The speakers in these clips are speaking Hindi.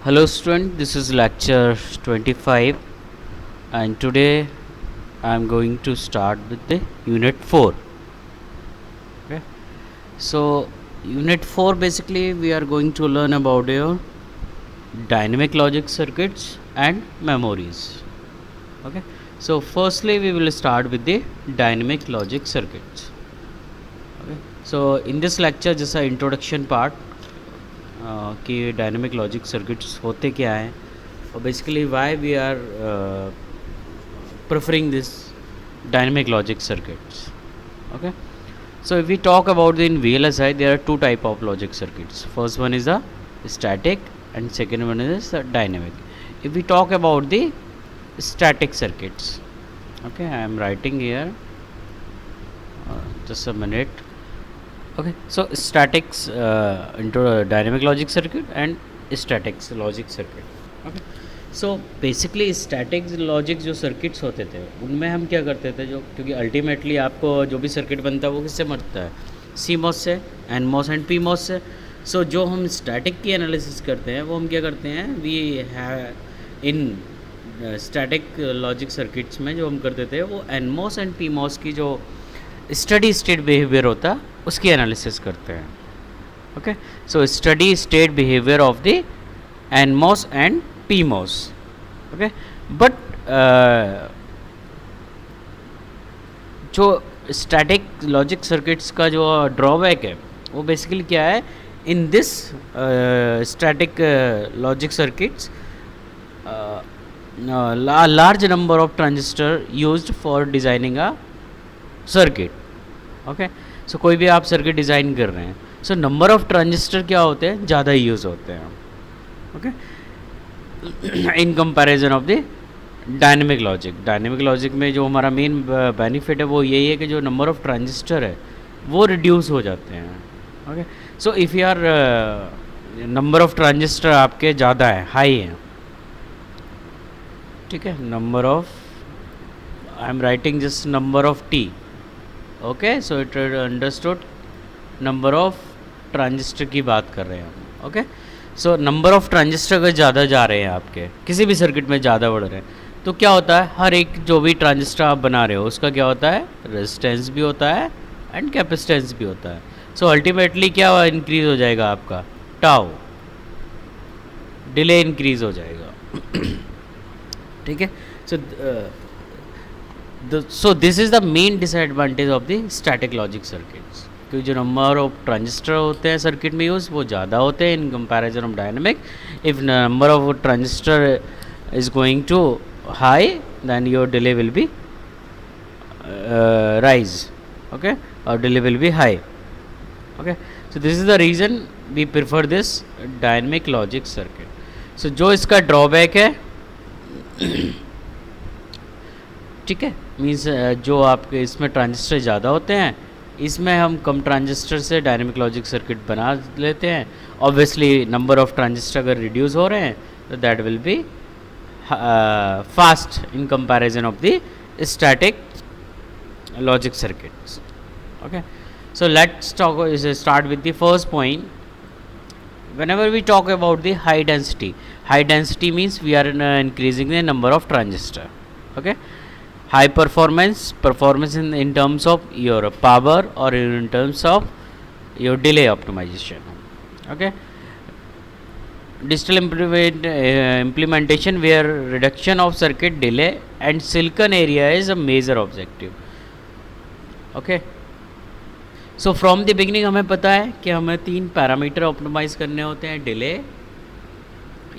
Hello student, this is lecture 25 and today I am going to start with the unit 4. Okay. So unit 4 basically we are going to learn about your dynamic logic circuits and memories. Okay. So firstly we will start with the dynamic logic circuits. Okay. So in this lecture जैसा introduction part कि डायनेमिक लॉजिक सर्किट्स होते क्या हैं और basically why we are preferring this dynamic logic circuits. Okay, so if we talk about in VLSI, there are two type of logic circuits. First one is the static and second one is the dynamic. If we talk about the static circuits, okay, I am writing here, just a minute. Okay, so statics into a dynamic logic circuit and statics logic circuit. Okay, so basically static logic जो सर्किट्स होते थे उनमें हम क्या करते थे, जो क्योंकि अल्टीमेटली आपको जो भी सर्किट बनता है वो किससे बनता है, सी मॉस से, N MOS and PMOS से. सो जो हम स्टैटिक की एनालिसिस करते हैं वो हम क्या करते हैं, we have in static logic circuits में जो हम करते थे वो N MOS and PMOS की जो स्टडी स्टेट बिहेवियर होता है उसकी एनालिसिस करते हैं. Okay, so steady state behaviour of the N moss and PMOS. Okay, but जो स्टैटिक लॉजिक सर्किट्स का जो ड्रॉबैक है वो बेसिकली क्या है, in this static logic circuits large number of transistor used for designing a circuit. Okay, so कोई भी आप सर्किट डिज़ाइन कर रहे हैं, सो नंबर ऑफ ट्रांजिस्टर क्या होते हैं, ज़्यादा यूज़ होते हैं. Okay, in comparison of the dynamic logic. Dynamic logic में जो हमारा मेन बेनिफिट है वो यही है कि जो नंबर ऑफ ट्रांजिस्टर है वो रिड्यूस हो जाते हैं. Okay, so if you are number of transistor आपके ज़्यादा है, हाई है, ठीक है, number of, I am writing just number of T. Okay, so it understood, number of transistor की बात कर रहे हैं हम. Okay, so number of transistor अगर ज़्यादा जा रहे हैं आपके किसी भी सर्किट में ज़्यादा बढ़ रहे हैं तो क्या होता है, हर एक जो भी ट्रांजिस्टर आप बना रहे हो उसका क्या होता है, रेजिस्टेंस भी होता है एंड कैपेसिटेंस भी होता है. सो अल्टीमेटली क्या इंक्रीज़ हो जाएगा आपका टाउ, डिले इंक्रीज़ हो जाएगा. ठीक है, सो this is the main disadvantage of the static logic circuits, क्योंकि जो नंबर ऑफ ट्रांजिस्टर होते हैं सर्किट में यूज़ वो ज़्यादा होते हैं in comparison of dynamic. If number of transistor is going to high then your delay will be rise. Okay, और delay will be high. Okay, so this is the reason we prefer this dynamic logic circuit. So जो इसका ड्रॉबैक है ठीक है, मीन्स जो आपके इसमें ट्रांजिस्टर ज़्यादा होते हैं, इसमें हम कम ट्रांजिस्टर से डायनेमिक लॉजिक सर्किट बना लेते हैं. ऑब्वियसली नंबर ऑफ ट्रांजिस्टर अगर रिड्यूस हो रहे हैं तो that will be fast in comparison of the static logic circuits. Okay, so let's start with the first point. whenever we talk about the high density means we are increasing the number of transistor. Okay, high performance in terms of your power or in terms of your delay optimization. Okay, digital implementation where reduction of circuit delay and silicon area is a major objective. Okay, so from the beginning हमें पता है कि हमें 3 पैरामीटर ऑप्टिमाइज करने होते हैं, delay,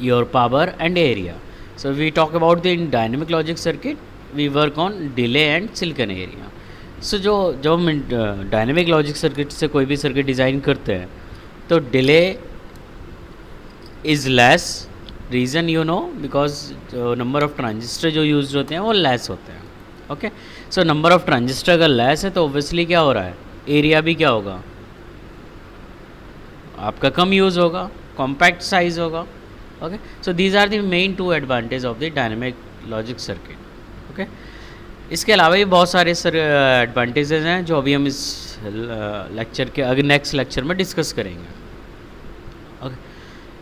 your power and area. So we talk about the in dynamic logic circuit we work on delay and silicon area. So जब हम डायनेमिक लॉजिक सर्किट से कोई भी सर्किट डिज़ाइन करते हैं तो delay is less. Reason you know, because जो नंबर ऑफ ट्रांजिस्टर जो यूज होते हैं वो लेस होते हैं. Okay, so number of transistor अगर लेस है तो ऑब्वियसली क्या हो रहा है, एरिया भी क्या होगा आपका कम यूज़ होगा, कॉम्पैक्ट साइज होगा. Okay, so these are the main 2 advantage of the dynamic logic circuit. Okay, इसके अलावा भी बहुत सारे एडवांटेजेस हैं जो अभी हम इस लेक्चर के अगर नेक्स्ट लेक्चर में डिस्कस करेंगे. Okay,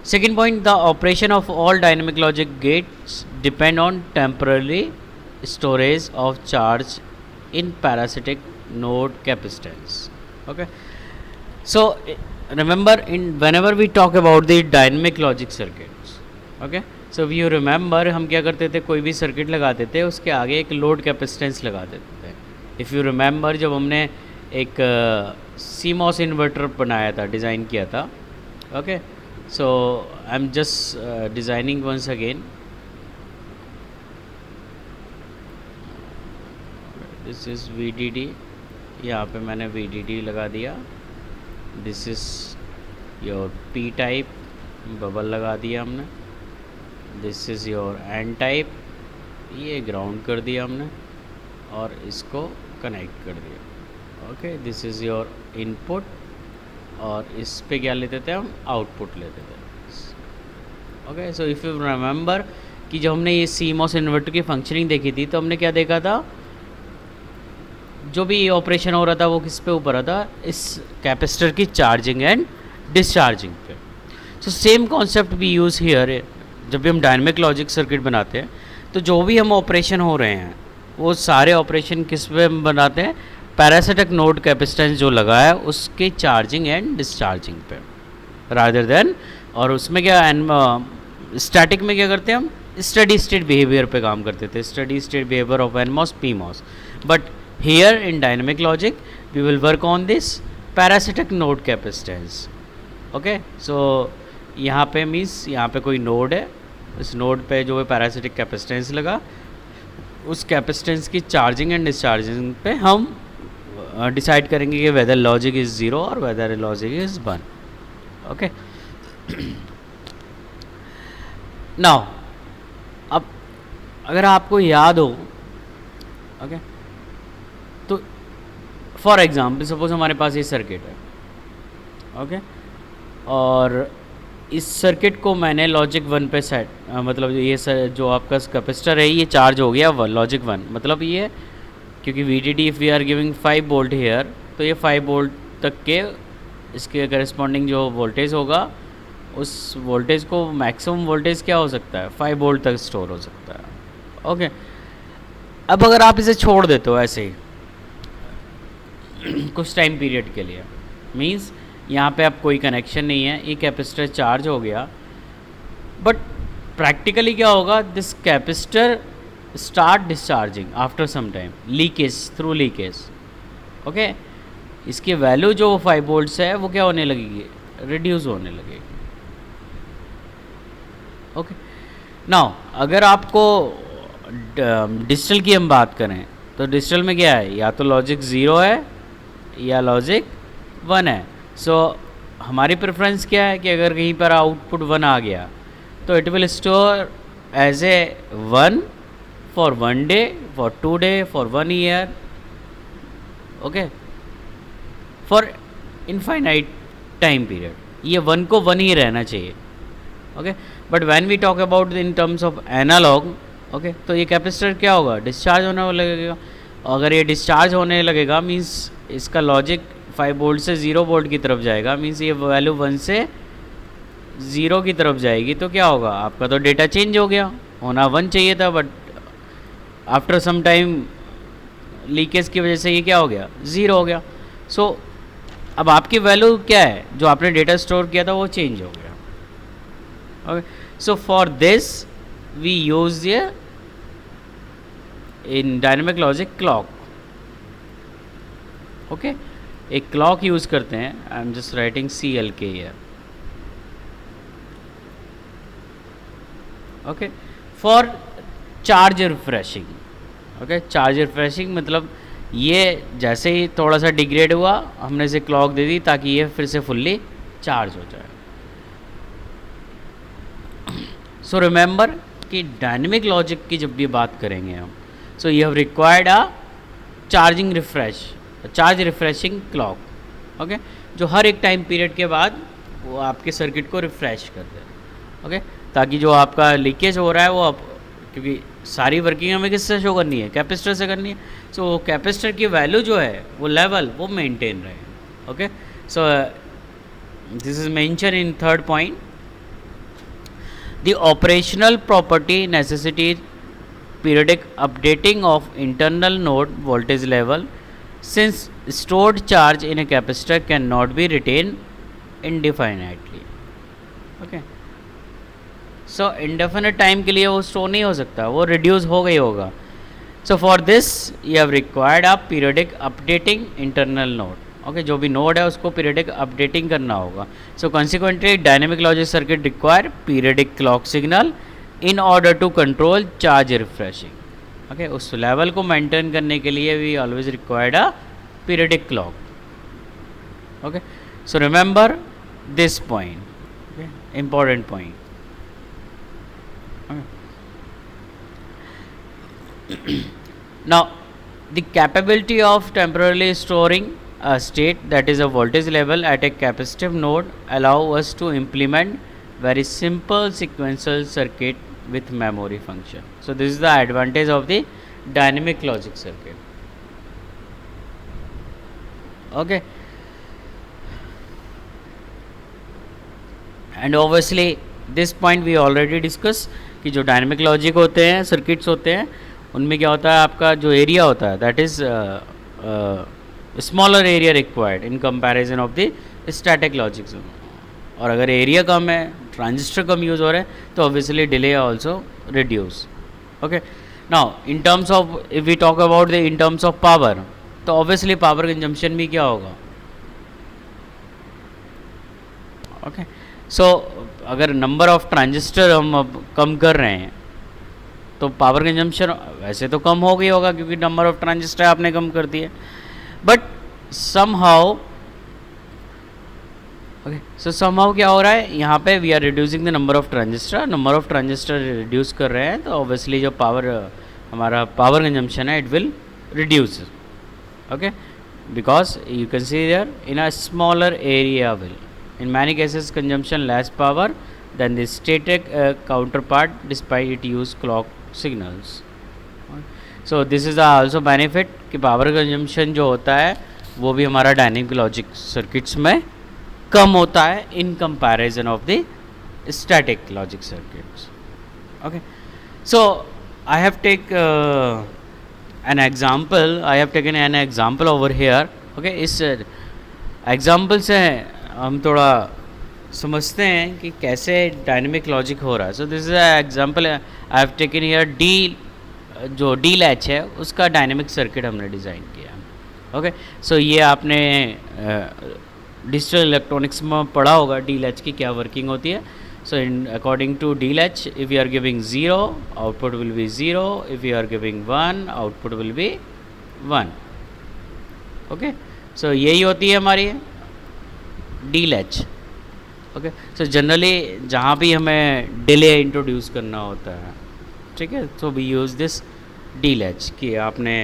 Second point, the operation of all dynamic logic gates depend on temporary storage of charge in parasitic node capacitance. Okay, so remember, in whenever we talk about the dynamic logic circuits, okay, so you remember हम क्या करते थे, कोई भी सर्किट लगाते थे उसके आगे एक लोड कैपेसिटेंस लगा देते थे. इफ़ यू रिमेंबर, जब हमने एक CMOS इन्वर्टर बनाया था, डिज़ाइन किया था. Okay, so I'm just designing once again. This is VDD. यहाँ पे मैंने VDD लगा दिया. This is your P type, bubble लगा दिया हमने. This is your N type, ये ग्राउंड कर दिया हमने और इसको कनेक्ट कर दिया. Okay, this is your input और इस पे क्या लेते थे हम, आउटपुट लेते थे. Okay, so if you remember कि जब हमने ये CMOS इन्वर्टर की फंक्शनिंग देखी थी तो हमने क्या देखा था, जो भी ये ऑपरेशन हो रहा था वो किस पे ऊपर रहा था, इस कैपेसिटर की चार्जिंग एंड डिस्चार्जिंग पे. सो सेम कॉन्सेप्ट भी यूज़ हियर. जब भी हम डायनेमिक लॉजिक सर्किट बनाते हैं तो जो भी हम ऑपरेशन हो रहे हैं वो सारे ऑपरेशन किस पे हम बनाते हैं, पैरासिटिक नोड कैपेसिटेंस जो लगा है उसके चार्जिंग एंड डिस्चार्जिंग पे, रादर देन. और उसमें क्या, स्टैटिक में क्या करते हैं हम, स्टडी स्टेट बिहेवियर पे काम करते थे, steady state behaviour of NMOS PMOS. But here in dynamic logic we will work on this parasitic node capacitance. Okay, so यहाँ पे मीन्स यहाँ पे कोई नोड है, इस नोड पे जो है पैरासिटिक कैपेसिटेंस लगा, उस कैपेसिटेंस की चार्जिंग एंड डिस्चार्जिंग पे हम डिसाइड करेंगे कि वेदर लॉजिक इज़ 0 और whether logic is 1. Okay, now अब अगर आपको याद हो, ओके, तो फॉर एग्जाम्पल सपोज हमारे पास ये सर्किट है. ओके, और इस सर्किट को मैंने लॉजिक 1 पे सेट, मतलब ये जो आपका कैपेसिटर है ये चार्ज हो गया लॉजिक 1, मतलब ये क्योंकि VDD if we are giving 5 volt here, तो ये 5 वोल्ट तक के इसके करस्पॉन्डिंग जो वोल्टेज होगा, उस वोल्टेज को मैक्सिमम वोल्टेज क्या हो सकता है, 5 वोल्ट तक स्टोर हो सकता है. ओके, अब अगर आप इसे छोड़ देते हो ऐसे ही कुछ टाइम पीरियड के लिए, मीन्स यहाँ पे अब कोई कनेक्शन नहीं है, ये कैपेसिटर चार्ज हो गया, बट प्रैक्टिकली क्या होगा, this capacitor start discharging after some time, leakage through leakage. Okay, इसकी वैल्यू जो 5 वोल्ट्स है वो क्या होने लगेगी, रिड्यूस होने लगेगी. ओके, नाउ अगर आपको डिजिटल की हम बात करें तो डिजिटल में क्या है, या तो लॉजिक 0 है या लॉजिक 1 है. सो हमारी प्रेफरेंस क्या है कि अगर कहीं पर आउटपुट 1 आ गया तो it will store as a 1 for 1 day, for 2 day, for 1 year. Okay, for infinite time period, ये 1 को 1 ही रहना चाहिए. Okay, but when we talk about in terms of analog, okay, तो ये कैपेसिटर क्या होगा, डिस्चार्ज होने लगेगा. अगर ये डिस्चार्ज होने लगेगा मीन्स इसका लॉजिक 5 वोल्ट से 0 वोल्ट की तरफ जाएगा, मीन्स ये वैल्यू 1 से 0 की तरफ जाएगी. तो क्या होगा, आपका तो डेटा चेंज हो गया, होना 1 चाहिए था, but after some time leakage की वजह से ये क्या हो गया, 0 हो गया. सो अब आपकी वैल्यू क्या है, जो आपने डेटा स्टोर किया था वो चेंज हो गया. Okay, so for this we use in dynamic logic clock. Okay, एक क्लॉक यूज़ करते हैं. I am just writing CLK here. Okay, for charge refreshing. Okay, charge refreshing मतलब ये जैसे ही थोड़ा सा डिग्रेड हुआ हमने इसे क्लॉक दे दी ताकि ये फिर से फुल्ली चार्ज हो जाए. सो रिमेंबर कि डायनेमिक लॉजिक की जब भी बात करेंगे हम, so you have required a charging refresh, charge refreshing clock. Okay, जो हर एक टाइम पीरियड के बाद वो आपके सर्किट को रिफ्रेश कर दे. ओके, ताकि जो आपका लीकेज हो रहा है वो आप, क्योंकि सारी वर्किंग हमें किससे शो करनी है, कैपेसिटर से करनी है. सो कैपेसिटर की वैल्यू जो है वो लेवल वो मेंटेन रहे. Okay, so this is mention in 3rd point. The operational property necessitates periodic updating of internal node voltage level, since stored charge in a capacitor cannot be retained indefinitely. Okay, so indefinite time के लिए वो स्टोर नहीं हो सकता, वो रिड्यूस हो गई होगा. So for this you have required a periodic updating internal node. Okay जो भी नोड है उसको पीरियडिक अपडेटिंग करना होगा. So consequently dynamic logic circuit require periodic clock signal in order to control charge refreshing. Okay उस लेवल को मेंटेन करने के लिए we always required a periodic clock. Okay so remember this point, important point. Now the capability of temporarily storing a state, that is a voltage level at a capacitive node, allow us to implement very simple sequential circuit with memory function. So this is the advantage of the dynamic logic circuit. Okay, and obviously this point we already discussed कि जो डायनेमिक लॉजिक होते हैं सर्किट्स होते हैं उनमें क्या होता है, आपका जो एरिया होता है that is smaller area required in comparison of the static logics. और अगर एरिया कम है, ट्रांजिस्टर कम यूज़ हो रहे हैं, तो obviously delay also reduce. Okay now in terms of if we talk about the in terms of power, तो ऑब्वियसली पावर कंजम्पशन भी क्या होगा. ओके सो अगर नंबर ऑफ ट्रांजिस्टर हम अब कम कर रहे हैं तो पावर कंजम्पशन वैसे तो कम हो गई होगा क्योंकि नंबर ऑफ ट्रांजिस्टर आपने कम कर दिए. But somehow okay so somehow क्या हो रहा है यहाँ पे, we are reducing the number of transistor reduce कर रहे हैं, तो ऑब्वियसली जो पावर हमारा पावर कंजम्पशन है it will reduce. Okay because you can see there in a smaller area will in many cases consumption less power than the static counterpart despite it use clock signals. So this is also benefit कि power consumption जो होता है वो भी हमारा डायनेमिक लॉजिक सर्किट्स में कम होता है in comparison of the static logic circuits. Okay, so I have taken an example over here. Okay, इस एग्जाम्पल से हम थोड़ा समझते हैं कि कैसे डायनेमिक लॉजिक हो रहा है. So this is example I have taken here D, जो डी लैच है उसका डायनेमिक सर्किट हमने डिज़ाइन किया. ओके सो ये आपने डिजिटल इलेक्ट्रॉनिक्स में पढ़ा होगा डी लैच की क्या वर्किंग होती है. So in according to D latch, if you are giving 0 output will be 0, if you are giving 1 output will be 1. Okay so यही होती है हमारी D latch. Okay so generally जहाँ भी हमें डिले इंट्रोड्यूस करना होता है, ठीक है, तो we use this D latch कि आपने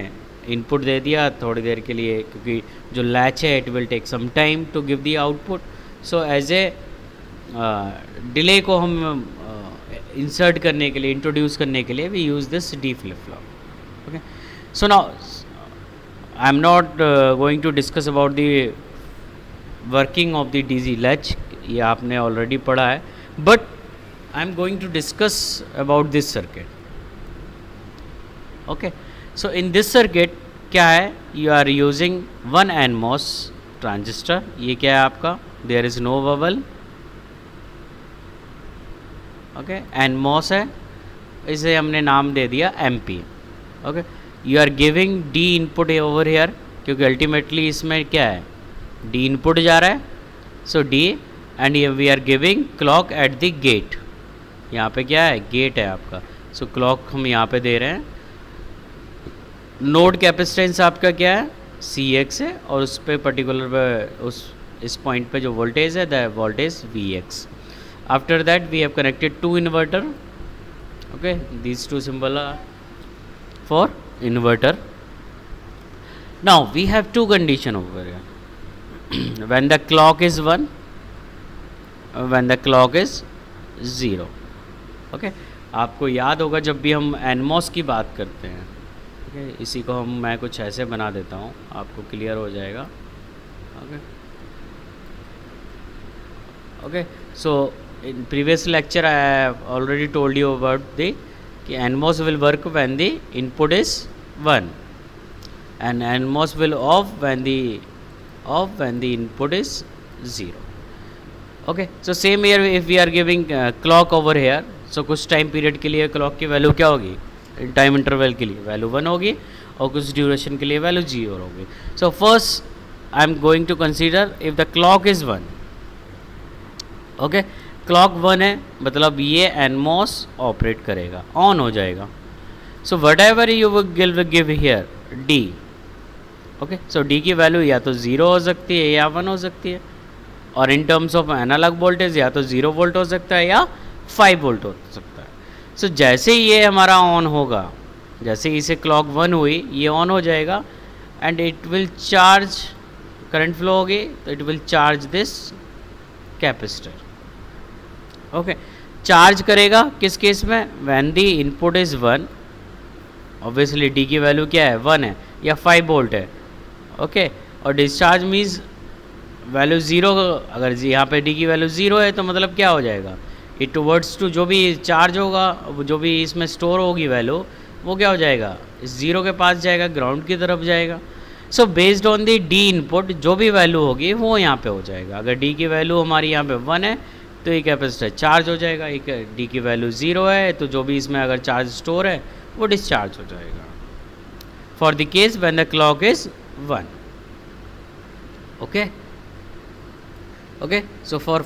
इनपुट दे दिया थोड़ी देर के लिए, क्योंकि जो लैच है it will take some time to give the output. So as a delay को हम इंसर्ट करने के लिए, इंट्रोड्यूस करने के लिए we use this D flip flop. Okay so now I am not going to discuss about the working of the DG latch, ये आपने ऑलरेडी पढ़ा है, but I am going to discuss about this circuit. Okay so in this circuit क्या है, you are using 1 NMOS transistor. ये क्या है आपका, there is no bubble. Okay NMOS है, इसे हमने नाम दे दिया MP. Okay you are giving D input over here, क्योंकि अल्टीमेटली इसमें क्या है, D इनपुट जा रहा है. So D and we are giving clock at the gate. यहाँ पे क्या है, गेट है आपका. सो क्लॉक हम यहाँ पे दे रहे हैं. नोड कैपेसिटेंस आपका क्या है, CX है, और उस पर पर्टिकुलर इस पॉइंट पे जो वोल्टेज है the voltage VX. After that we have connected 2 inverter. Okay these 2 symbol are for inverter. Now we have 2 condition over here. when the clock is 1, when the clock is 0. Okay आपको याद होगा जब भी हम NMOS की बात करते हैं, ओके इसी को मैं कुछ ऐसे बना देता हूँ, आपको क्लियर हो जाएगा. Okay okay so in previous lecture I have already told you about the NMOS will work when the input is 1 and NMOS will off when the input is 0. Okay, so same here if we are giving clock over here, so कुछ टाइम पीरियड के लिए क्लॉक की वैल्यू क्या होगी, टाइम इंटरवल के लिए वैल्यू 1 होगी और कुछ ड्यूरेशन के लिए वैल्यू 0 होगी. So first I am going to consider if the clock is 1. Okay, clock 1 है मतलब ये NMOS ऑपरेट करेगा, ऑन हो जाएगा. So what ever you will give here D. Okay, so D की वैल्यू या तो 0 हो सकती है या 1 हो सकती है, और in terms of analog voltage या तो 0 वोल्ट हो सकता है या 5 वोल्ट हो सकता है. सो जैसे ये हमारा ऑन होगा, जैसे इसे क्लॉक 1 हुई ये ऑन हो जाएगा and it will charge, current flow होगी तो it will charge this capacitor. Okay, charge करेगा किस केस में, when the input is 1. Obviously D की वैल्यू क्या है, 1 है या 5 वोल्ट है. ओके, और डिस्चार्ज मीन्स वैल्यू 0. अगर यहाँ पे डी की वैल्यू 0 है तो मतलब क्या हो जाएगा, इट टुवर्ड्स टू जो भी चार्ज होगा, जो भी इसमें स्टोर होगी वैल्यू, वो क्या हो जाएगा, इस 0 के पास जाएगा, ग्राउंड की तरफ जाएगा. So based on the D input जो भी वैल्यू होगी वो यहाँ पे हो जाएगा. अगर डी की वैल्यू हमारी यहाँ पे 1 है तो ये कैपेसिटर चार्ज हो जाएगा. एक डी की वैल्यू 0 है तो जो भी इसमें अगर चार्ज स्टोर है वो डिस्चार्ज हो जाएगा. For the case when the clock is 1. Okay okay, so for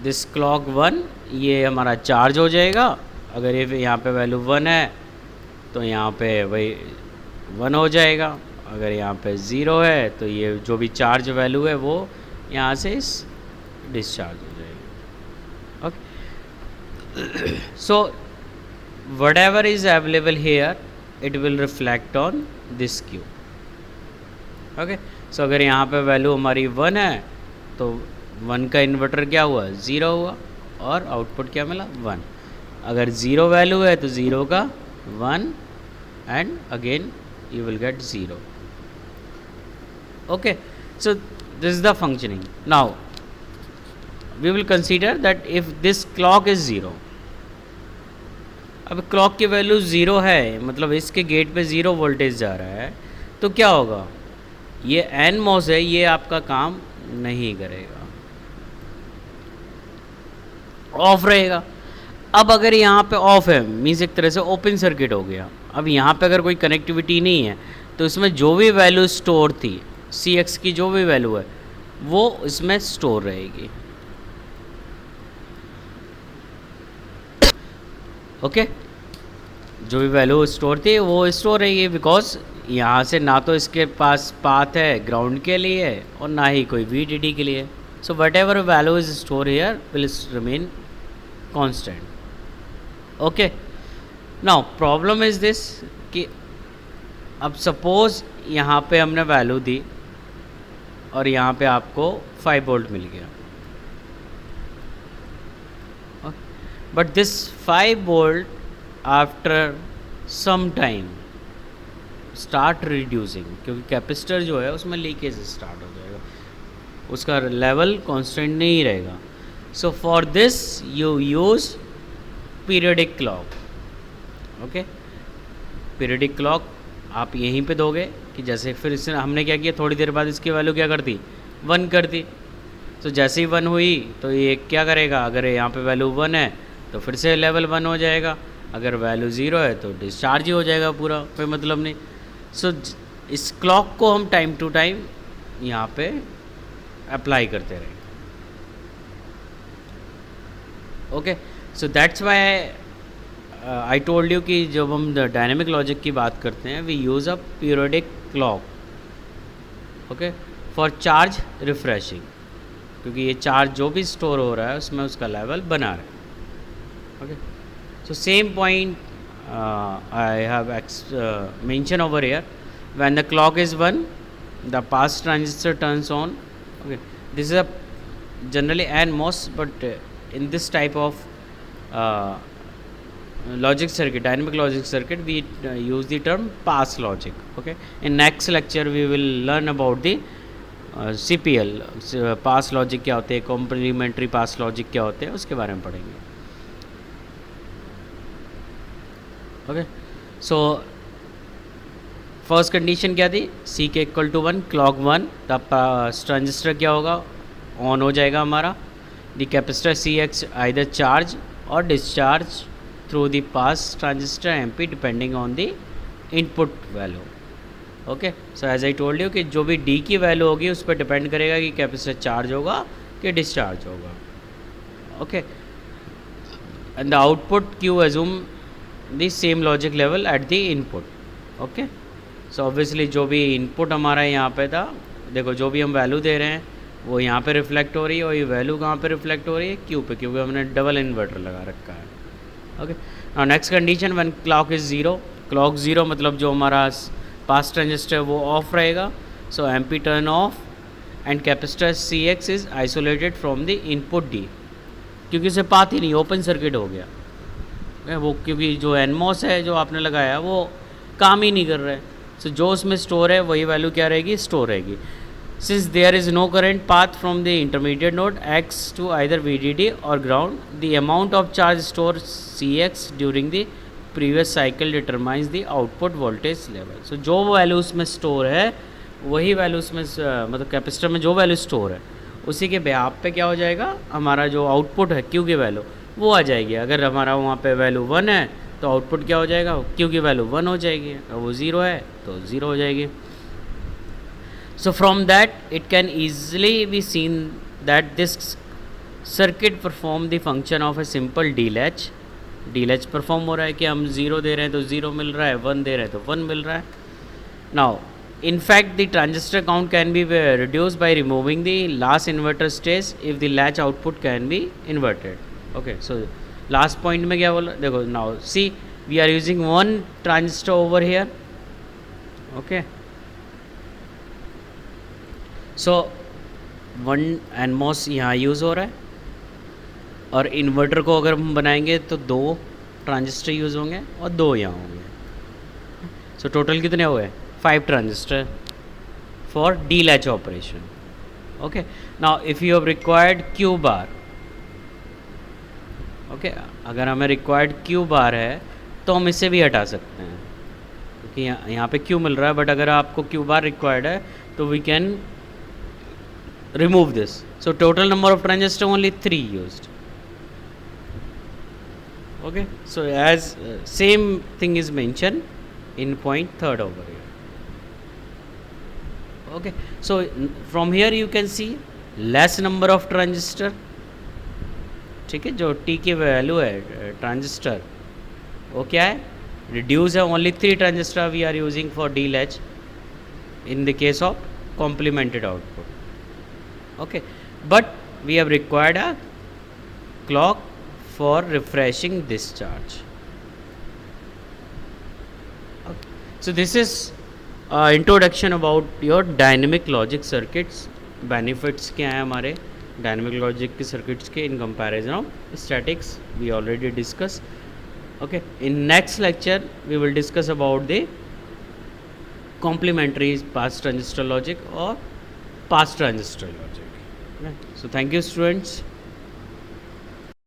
this clock 1 ये हमारा चार्ज हो जाएगा. अगर ये यहाँ पे वैल्यू 1 है तो यहाँ पे वही 1 हो जाएगा. अगर यहाँ पे 0 है तो ये जो भी चार्ज वैल्यू है वो यहाँ से डिस्चार्ज हो जाएगी. Okay, so whatever is available here it will reflect on this Q. Okay, so अगर यहाँ पे वैल्यू हमारी 1 है तो 1 का इन्वर्टर क्या हुआ, 0 हुआ, और आउटपुट क्या मिला, 1. अगर 0 वैल्यू है तो 0 का 1 and again you will get 0. Okay, so this is the functioning. Now we will consider that if this clock is 0. अब क्लॉक की वैल्यू 0 है मतलब इसके गेट पे 0 वोल्टेज जा रहा है तो क्या होगा, ये NMOS है, ये आपका काम नहीं करेगा, ऑफ रहेगा. अब अगर यहाँ पे ऑफ है मीन्स एक तरह से ओपन सर्किट हो गया. अब यहाँ पे अगर कोई कनेक्टिविटी नहीं है तो इसमें जो भी वैल्यू स्टोर थी, Cx की जो भी वैल्यू है वो इसमें स्टोर रहेगी. ओके, जो भी वैल्यू स्टोर थी वो स्टोर रहेगी बिकॉज यहाँ से ना तो इसके पास पाथ है ग्राउंड के लिए और ना ही कोई VDD के लिए. So what ever value is store here will remain constant. Okay, now problem is this कि अब सपोज यहाँ पे हमने वैल्यू दी और यहाँ पे आपको 5 वोल्ट मिल गया, but this 5 volt after some time start reducing, क्योंकि कैपेसिटर जो है उसमें लीकेज स्टार्ट हो जाएगा, उसका लेवल कांस्टेंट नहीं रहेगा. सो for this you use periodic clock. Okay, periodic clock आप यहीं पे दोगे कि जैसे फिर इसने हमने क्या किया, थोड़ी देर बाद इसकी वैल्यू क्या कर दी, 1 कर दी. तो जैसे ही 1 हुई तो ये क्या करेगा, अगर यहाँ पे वैल्यू 1 है तो फिर से लेवल 1 हो जाएगा, अगर वैल्यू 0 है तो डिस्चार्ज ही हो जाएगा पूरा, कोई मतलब नहीं. सो इस क्लॉक को हम टाइम टू टाइम यहाँ पे अप्लाई करते रहेंगे. Okay, so that's why I told you कि जब हम डायनेमिक लॉजिक की बात करते हैं we use a periodic clock. Okay, for charge refreshing, क्योंकि ये चार्ज जो भी स्टोर हो रहा है उसमें उसका लेवल बना रहे. Okay, so same point I have mentioned over here. When the clock is 1, the pass transistor turns on. Okay, this is a generally NMOS, but in this type of logic circuit, dynamic logic circuit, we use the term pass logic. Okay, in next lecture we will learn about the CPL pass logic क्या होते हैं, कॉम्प्लीमेंट्री पास लॉजिक क्या होते हैं, उसके बारे में पढ़ेंगे. ओके, सो फर्स्ट कंडीशन क्या थी, सी के इक्वल टू 1, क्लॉक 1, तब ट्रांजिस्टर क्या होगा, ऑन हो जाएगा हमारा. The capacitor C X either charge or discharge through the pass transistor MP depending on the input value. Okay, so as I told you कि जो भी डी की वैल्यू होगी उस पर डिपेंड करेगा कि कैपेसिटर चार्ज होगा कि डिस्चार्ज होगा. Okay, and the output Q assume the same logic level at the input. Okay, so obviously जो भी इनपुट हमारा यहाँ पे था, देखो जो भी हम वैल्यू दे रहे हैं वो यहाँ पे रिफ्लेक्ट हो रही है, और ये वैल्यू कहाँ पे रिफ्लेक्ट हो रही है, क्यू पे, क्योंकि हमने डबल इन्वर्टर लगा रखा है. Okay, now next condition, when clock is zero, clock zero मतलब जो हमारा पास ट्रांजिस्टर वो ऑफ रहेगा. So M P turn off and capacitor C X is isolated from the input D, क्योंकि उसे पात ही नहीं, ओपन सर्किट हो गया वो, क्योंकि जो एनमॉस है जो आपने लगाया वो काम ही नहीं कर रहा है. सो जो उसमें स्टोर है वही वैल्यू क्या रहेगी, स्टोर रहेगी. Since there is no current path from the intermediate node X to either VDD or ground, the amount of charge store CX during the previous cycle determines the output voltage level. So जो वैल्यू उसमें स्टोर है वही वैल्यू उसमें मतलब कैपेसिटर में जो वैल्यू स्टोर है उसी के बेहाफ पे क्या हो जाएगा, हमारा जो आउटपुट है क्यू की वैल्यू वो आ जाएगी. अगर हमारा वहाँ पे वैल्यू 1 है तो आउटपुट क्या हो जाएगा, क्यू की वैल्यू 1 हो जाएगी. अगर वो 0 है तो 0 हो जाएगी. So from that it can easily be seen that this circuit perform the function of a simple D latch. D latch perform हो रहा है कि हम 0 दे रहे हैं तो 0 मिल रहा है, 1 दे रहे हैं तो 1 मिल रहा है. Now in fact the transistor count can be reduced by removing the last inverter stage if the latch output can be inverted. Okay, so last point में क्या बोला, देखो now see we are using one transistor over here. Okay, so one NMOS यहाँ यूज़ हो रहा है, और इन्वर्टर को अगर हम बनाएंगे तो 2 ट्रांजिस्टर यूज़ होंगे और 2 यहाँ होंगे. सो टोटल कितने हुए, 5 transistor for delatch operation. Okay, now if you have required Q bar, okay, अगर हमें required Q bar है तो हम इसे भी हटा सकते हैं, क्योंकि यहाँ पे Q मिल रहा है, बट अगर आपको Q bar required है तो we can remove this. So total number of transistor only 3 used. Okay, so as same thing is mentioned in point 3rd over here. Okay, so from here you can see less number of transistor. ठीक है, जो T की वैल्यू है ट्रांजिस्टर वो क्या है, रिड्यूस है. Only 3 transistor we are using for D latch in the case of complemented output. Okay, but we have required a clock for refreshing this charge. Okay. So this is introduction about your dynamic logic circuits. Benefits क्या हैं हमारे dynamic logic के circuits के in comparison of statics, we already discussed. Okay, in next lecture we will discuss about the complementary pass transistor logic or pass transistor logic. Okay. So thank you students.